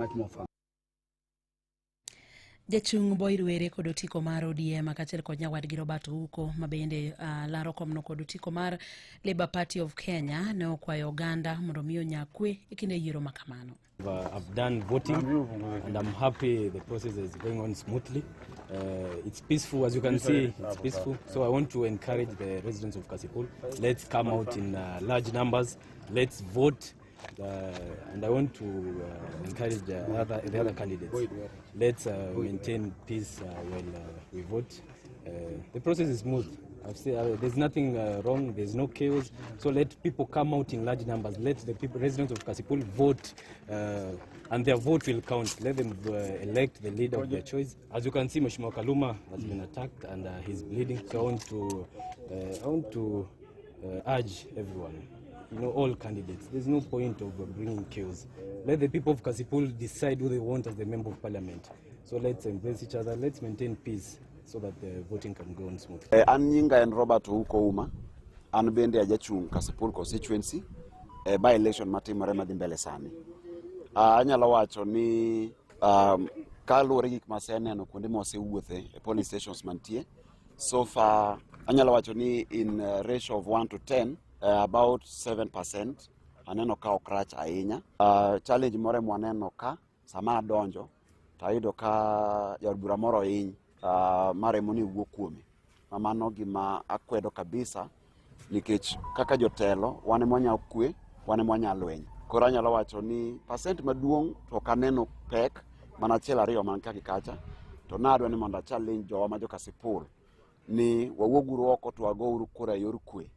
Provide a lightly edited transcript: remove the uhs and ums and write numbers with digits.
much more fun. Jachung Boyd Were kod otiko mar ODM kaachiel kod nyawadgi Robert Ouko mabende laro komno kod otiko mar Labour Party of Kenya ne okwayo oganda mondo miyo nyakwe ekinde yiero makamano. I've done voting and I'm happy the process is going on smoothly. It's peaceful, as you can see, it's peaceful. So I want to encourage the residents of Kasipul, let's come out in large numbers, let's vote. And I want to encourage the other candidates. Let's maintain peace while we vote. The process is smooth. I've said, there's nothing wrong. There's no chaos. So let people come out in large numbers. Let the people, residents of Kasipul, vote, and their vote will count. Let them elect the leader of their choice. As you can see, Mheshimiwa Kaluma has been attacked and he's bleeding. So I want to urge everyone. All candidates. There's no point of bringing chaos. Let the people of Kasipul decide who they want as the member of parliament. So let's embrace each other. Let's maintain peace so that the voting can go on smoothly. An nyinga en Robert Ouko an bende Jachung Kasipul constituency by election matimore madhi mbele sani. Anyalo wacho ni kaluwore gik maseneno kuonde mosewuothe police stations mantie. So far anyalo wacho ni in a ratio of 1 to 10 about 7% aneno ka okrach ahinya. Challenge more mwaneno ka sama donjo tayudo ka jarbura moro hiny maremo ni wuok kuome. Mano gima akwedo kabisa nikech kaka jotelo wane mwanya kwe, wane mwanya lweny. Koro anyalo wacho ni percent maduong' to kaneno pek mana achiel ariyo man kaka kacha to nadwa ni mondo challenge jowa ma jo Kasipul ni wawuoguru oko to wagouru kura yor kwe.